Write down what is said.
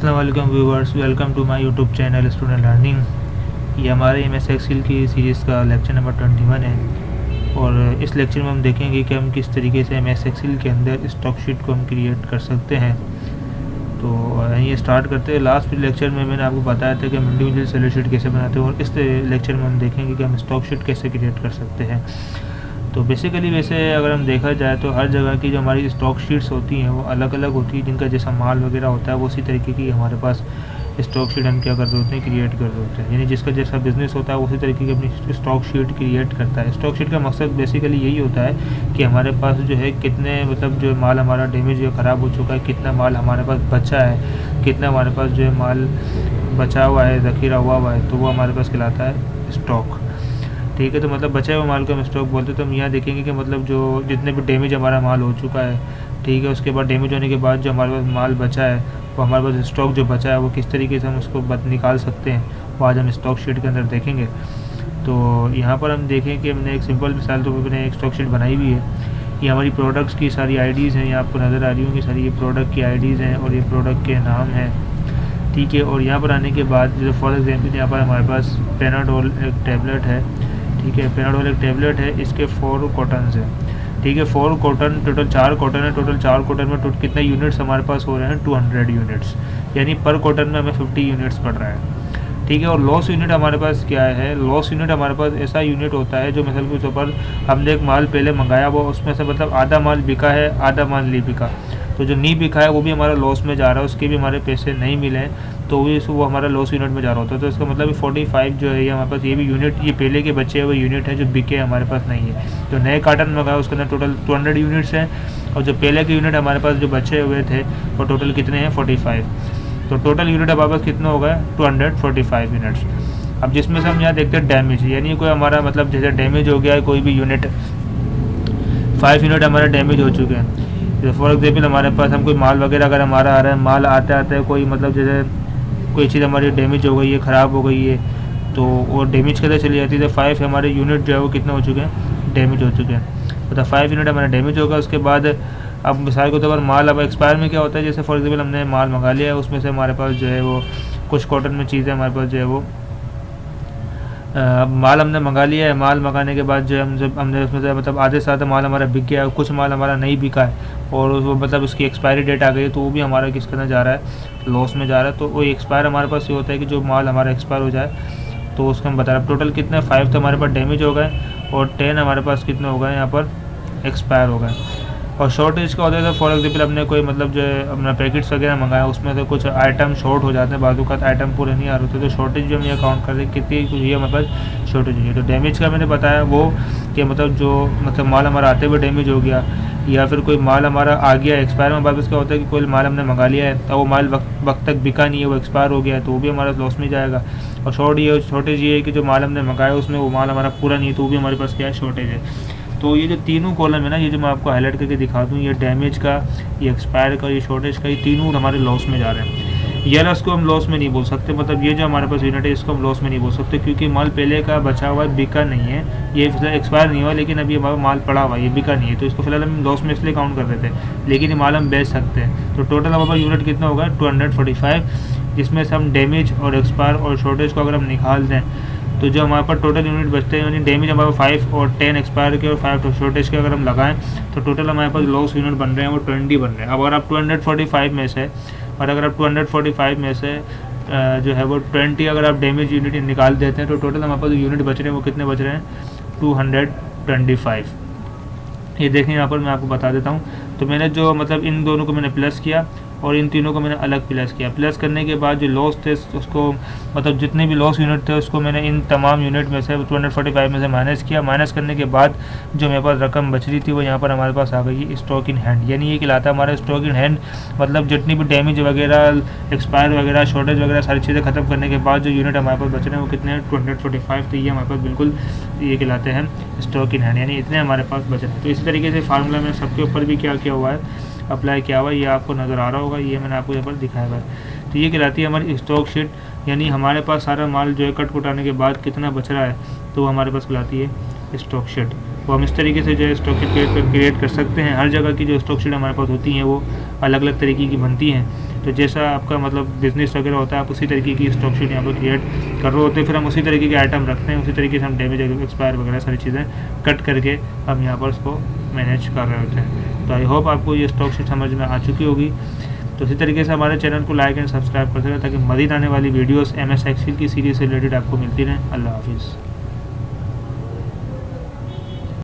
अस्सलाम वालेकुम viewers, welcome to my YouTube channel student learning. ये हमारे MS एक्सेल की सीरीज़ का लेक्चर नंबर 21 है और इस लेक्चर में हम देखेंगे कि हम किस तरीके से MS एक्सेल के अंदर स्टॉक शीट को हम क्रिएट कर सकते हैं। तो ये स्टार्ट करते हैं। लास्ट लेक्चर में मैंने आपको बताया था कि हम इंडिविजुअल सेलर शीट कैसे बनाते हैं और इस लेक्चर में हम देखेंगे कि हम स्टॉक शीट कैसे क्रिएट कर सकते हैं। तो बेसिकली वैसे अगर हम देखा जाए तो हर जगह की जो हमारी स्टॉक शीट्स होती हैं वो अलग अलग होती है, जिनका जैसा माल वगैरह होता है वो उसी तरीके की हमारे पास स्टॉक शीट हम क्या कर रहे होते हैं, क्रिएट कर रहे होते हैं। यानी जिसका जैसा बिजनेस होता है उसी तरीके की अपनी स्टॉक शीट क्रिएट करता है। स्टॉक शीट का मकसद बेसिकली यही होता है कि हमारे पास जो है कितने मतलब जो माल हमारा डैमेज या ख़राब हो चुका है, कितना माल हमारे पास बचा है, कितना हमारे पास जो है माल बचा हुआ है, ज़ख़ीरा हुआ है, तो वो हमारे पास कहलाता है स्टॉक। ठीक है, तो मतलब बचा हुआ माल को हम स्टॉक बोलते हैं। तो हम यहाँ देखेंगे कि मतलब जो जितने भी डैमेज हमारा माल हो चुका है, ठीक है, उसके बाद डैमेज होने के बाद जो हमारे पास माल बचा है वो हमारे पास स्टॉक जो बचा है वो किस तरीके से हम उसको निकाल सकते हैं, वो आज हम स्टॉक शीट के अंदर देखेंगे। तो यहाँ पर हम देखें कि हमने एक सिंपल मिसाल तो मैंने एक स्टॉक शीट बनाई हुई है। ये हमारी प्रोडक्ट्स की सारी आईडीज़ हैं, ये आपको नज़र आ रही होंगी सारी, ये प्रोडक्ट की आईडीज़ हैं और ये प्रोडक्ट के नाम हैं। ठीक है, और यहाँ पर आने के बाद जैसे फॉर एग्जाम्पल यहाँ पर हमारे पास पेनाडोल एक टैबलेट है। ठीक है, पेनाडोल एक टैबलेट है, इसके 4 कॉटन्स हैं। ठीक है, 4 कॉटन, टोटल 4 कॉटन है। टोटल 4 कॉटन में कितने यूनिट्स हमारे पास हो रहे हैं, 200 यूनिट्स, यानी पर कॉटन में हमें 50 यूनिट्स पड़ रहा है। ठीक है, और लॉस यूनिट हमारे पास क्या है, लॉस यूनिट हमारे पास ऐसा यूनिट होता है जो मिसाल के तौर पर हमने एक माल पहले मंगाया वो उसमें से मतलब आधा माल बिका है, आधा माल नहीं बिका, तो जो नहीं बिका है वो भी हमारा लॉस में जा रहा है, उसके भी हमारे पैसे नहीं मिले हैं, तो वो हमारा लॉस यूनिट में जा रहा होता है। तो इसका मतलब 45 जो है ये हमारे पास ये भी यूनिट, ये पहले के बचे हुए यूनिट है जो बिके हमारे पास नहीं है। तो नए कार्टन मंगाया उसके अंदर टोटल 200 यूनिट्स हैं और जो पहले के यूनिट हमारे पास जो बचे हुए थे वो टोटल कितने हैं, 45। तो टोटल यूनिट हमारे पास कितना हो गया, 245 यूनिट्स। अब जिसमें से हम यहाँ देखते हैं डैमेज, यानी कोई हमारा मतलब जैसे डैमेज हो गया है कोई भी यूनिट, 5 यूनिट हमारे डैमेज हो चुके हैं। जैसे फॉर एग्जाम्पल हमारे पास हम कोई माल वगैरह अगर हमारा आ रहा है, माल आते आते कोई मतलब जैसे कोई चीज़ हमारी डैमेज हो गई है, ख़राब हो गई है, तो वो डैमेज कैसे चली जाती है। तो 5 हमारे यूनिट जो है वो कितने हो चुके हैं, डैमेज हो चुके हैं। मतलब 5 यूनिट हमारा डैमेज होगा। उसके बाद अब मिसाल के तौर पर माल अब एक्सपायर में क्या होता है, जैसे फॉर एग्जाम्पल हमने माल मंगा लिया है, उसमें से हमारे पास जो है वो कुछ कॉटन में चीज़ें हमारे पास जो है वो माल हमने मंगा लिया है। माल मंगाने के बाद जो है हमने उसमें से मतलब आधे से ज़्यादा माल हमारा बिक गया है, कुछ माल हमारा नहीं बिका है और वो मतलब उसकी एक्सपायरी डेट आ गई है, तो वो भी हमारा किसके अंदर जा रहा है, लॉस में जा रहा है। तो वो एक्सपायर हमारे पास ये होता है कि जो माल हमारा एक्सपायर हो जाए तो उसको हम बता रहे हैं टोटल कितने 5 तो हमारे पास डैमेज हो गए और 10 हमारे पास कितने हो गए यहाँ पर एक्सपायर हो गए। और शॉर्टेज का होता है, तो फॉर एग्जाम्पल हमने कोई मतलब जो है अपना पैकेट्स वगैरह मंगाया, उसमें से कुछ आइटम शॉर्ट हो जाते हैं, बाजू का आइटम पूरे नहीं आ रहे होते, तो शॉर्टेज भी हम ये काउंट करते हैं कितनी हुई है हमारे पास शॉर्टेज हुई है। तो डैमेज का मैंने बताया वो कि मतलब जो मतलब माल हमारा आते हुए डैमेज हो गया, या फिर कोई माल हमारा आ गया एक्सपायर में, वापस क्या होता है कि कोई माल हमने मंगा लिया है तो वो माल वक्त तक बिका नहीं है, वो एक्सपायर हो गया है, तो वो भी हमारा लॉस में जाएगा। और शॉर्टेज ये है कि जो माल हमने मंगाया उसमें वो माल हमारा पूरा नहीं है, तो वो भी हमारे पास क्या है, शॉर्टेज है। तो ये जो तीनों कॉलम है ना, ये जो मैं आपको हाईलाइट करके दिखा दूँ, ये डैमेज का, ये एक्सपायर का, ये शॉर्टेज का, ये तीनों हमारे लॉस में जा रहे हैं। ये इसको हम लॉस में नहीं बोल सकते, मतलब ये जो हमारे पास यूनिट है इसको हम लॉस में नहीं बोल सकते, क्योंकि माल पहले का बचा हुआ है, बिका नहीं है, ये एक्सपायर नहीं हुआ, लेकिन अभी हमारा माल पड़ा हुआ है, ये बिका नहीं है, तो इसको फिलहाल हम लॉस में इसलिए काउंट कर देते हैं, लेकिन ये माल हम बेच सकते हैं। तो टोटल हमारे पास यूनिट कितना होगा, 245, जिसमें से हम डैमेज और एक्सपायर और शॉर्टेज को अगर हम निकाल दें तो जो हमारे पास टोटल यूनिट बचते हैं, यानी डैमेज हमारे 5 और 10 एक्सपायर के और 5 शॉर्टेज के अगर हम लगाएं तो टोटल हमारे पास लॉस यूनिट बन रहे हैं वो 20 बन रहे हैं। अब अगर आप 245 में से और अगर आप 245 में से जो है वो 20 अगर आप डैमेज यूनिट निकाल देते हैं तो टोटल हमारे पास यूनिट बच रहे हैं वो कितने बच रहे हैं, 225। ये देखिए यहाँ पर मैं आपको बता देता हूँ। तो मैंने जो मतलब इन दोनों को मैंने प्लस किया और इन तीनों को मैंने अलग प्लस किया। प्लस करने के बाद जो लॉस थे उसको मतलब जितने भी लॉस यूनिट थे उसको मैंने इन तमाम यूनिट में से 245 में से माइनस किया। माइनस करने के बाद जो मेरे पास रकम बच रही थी वो यहाँ पर हमारे पास आ गई स्टॉक इन हैंड, यानी ये कहलाता है हमारा स्टॉक इन हैंड। मतलब जितनी भी डैमेज वगैरह, एक्सपायर वगैरह, शॉर्टेज वगैरह सारी चीज़ें ख़त्म करने के बाद जो यूनिट हमारे पास बच रहे हैं वो कितने हैं, 245। तो ये हमारे पास बिल्कुल ये कहलाते हैं स्टॉक इन हैंड, यानी इतने हमारे पास बच रहे हैं। तो इसी तरीके से फार्मूला में सबके ऊपर भी क्या किया हुआ है, अप्लाई किया हुआ है, ये आपको नज़र आ रहा होगा, ये मैंने आपको यहाँ पर दिखाया हुआ है। तो ये कहलाती है हमारी स्टॉक शीट, यानी हमारे पास सारा माल जो है कट कुटाने के बाद कितना बच रहा है तो हमारे पास कहलाती है स्टॉक शीट। वो हम इस तरीके से जो है स्टॉक शीट क्रिएट कर सकते हैं। हर जगह की जो स्टॉक शीट हमारे पास होती हैं वो अलग अलग तरीके की बनती हैं। तो जैसा आपका मतलब बिजनेस वगैरह होता है, आप उसी तरीके की स्टॉक शीट यहाँ पर क्रिएट कर रहे होते हैं, फिर हम उसी तरीके के आइटम रखते हैं, उसी तरीके से हम डैमेज एक्सपायर वगैरह सारी चीज़ें कट करके हम यहाँ पर उसको मैनेज कर रहे होते हैं। तो आई होप आपको ये स्टॉक शीट समझ में आ चुकी होगी। तो इसी तरीके से हमारे चैनल को लाइक एंड सब्सक्राइब कर सकें ताकि मज़ीद आने वाली वीडियोस MS एक्सेल की सीरीज़ से रिलेटेड आपको मिलती रहें। अल्लाह हाफिज़।